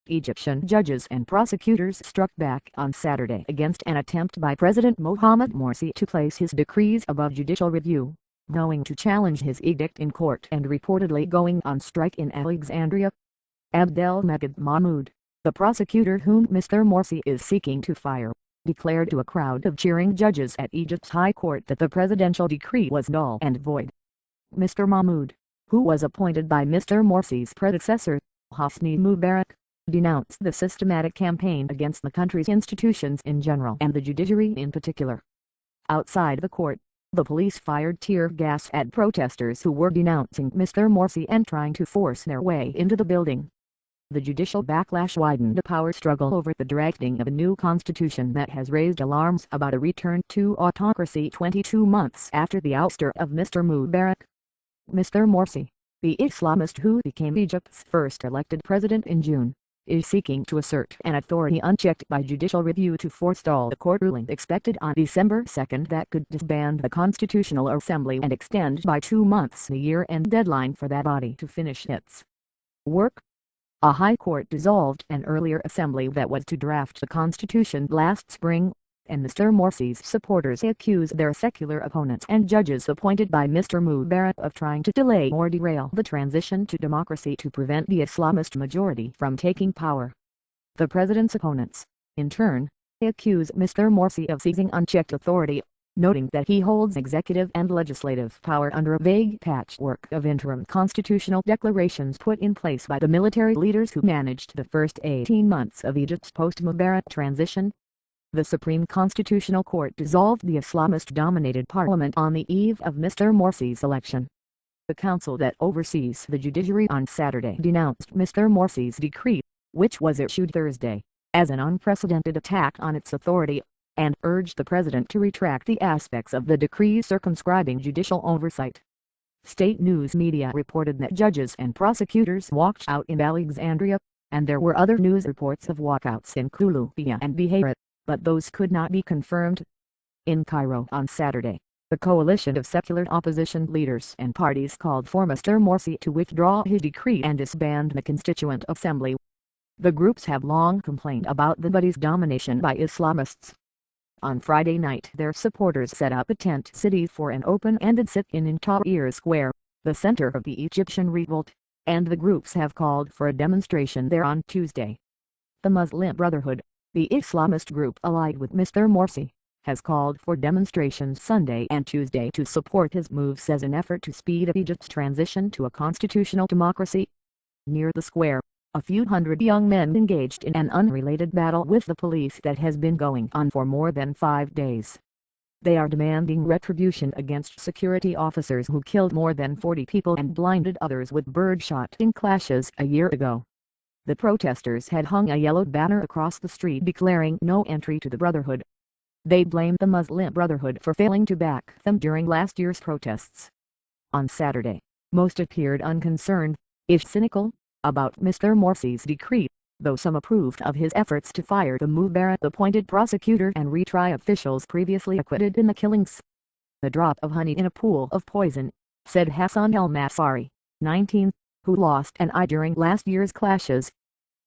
Egyptian judges and prosecutors struck back on Saturday against an attempt by President Mohamed Morsi to place his decrees above judicial review, vowing to challenge his edict in court and reportedly going on strike in Alexandria. Abdelmajid Mahmoud, the prosecutor whom Mr. Morsi is seeking to fire, declared to a crowd of cheering judges at Egypt's High Court that the presidential decree was null and void. Mr. Mahmoud, who was appointed by Mr. Morsi's predecessor, Hosni Mubarak, denounced the systematic campaign against the country's institutions in general and the judiciary in particular. Outside the court, the police fired tear gas at protesters who were denouncing Mr. Morsi and trying to force their way into the building. The judicial backlash widened a power struggle over the drafting of a new constitution that has raised alarms about a return to autocracy 22 months after the ouster of Mr. Mubarak. Mr. Morsi, the Islamist who became Egypt's first elected president in June, is seeking to assert an authority unchecked by judicial review to forestall the court ruling expected on December 2 that could disband the Constitutional Assembly and extend by 2 months the year-end deadline for that body to finish its work. A high court dissolved an earlier assembly that was to draft the constitution last spring, and Mr. Morsi's supporters accuse their secular opponents and judges appointed by Mr. Mubarak of trying to delay or derail the transition to democracy to prevent the Islamist majority from taking power. The president's opponents, in turn, accuse Mr. Morsi of seizing unchecked authority, noting that he holds executive and legislative power under a vague patchwork of interim constitutional declarations put in place by the military leaders who managed the first 18 months of Egypt's post-Mubarak transition. The Supreme Constitutional Court dissolved the Islamist-dominated parliament on the eve of Mr. Morsi's election. The council that oversees the judiciary on Saturday denounced Mr. Morsi's decree, which was issued Thursday, as an unprecedented attack on its authority, and urged the president to retract the aspects of the decree circumscribing judicial oversight. State news media reported that judges and prosecutors walked out in Alexandria, and there were other news reports of walkouts in Kouloubia and Beirut, but those could not be confirmed. In Cairo on Saturday, the coalition of secular opposition leaders and parties called for Mr. Morsi to withdraw his decree and disband the Constituent Assembly. The groups have long complained about the body's domination by Islamists. On Friday night their supporters set up a tent city for an open-ended sit-in Tahrir Square, the center of the Egyptian revolt, and the groups have called for a demonstration there on Tuesday. The Muslim Brotherhood, the Islamist group allied with Mr. Morsi, has called for demonstrations Sunday and Tuesday to support his moves as an effort to speed up Egypt's transition to a constitutional democracy. Near the square, a few hundred young men engaged in an unrelated battle with the police that has been going on for more than 5 days. They are demanding retribution against security officers who killed more than 40 people and blinded others with birdshot in clashes a year ago. The protesters had hung a yellow banner across the street declaring no entry to the Brotherhood. They blamed the Muslim Brotherhood for failing to back them during last year's protests. On Saturday, most appeared unconcerned, if cynical, about Mr. Morsi's decree, though some approved of his efforts to fire the Mubarak-appointed prosecutor and retry officials previously acquitted in the killings. "A drop of honey in a pool of poison," said Hassan El-Masari, 19, who lost an eye during last year's clashes.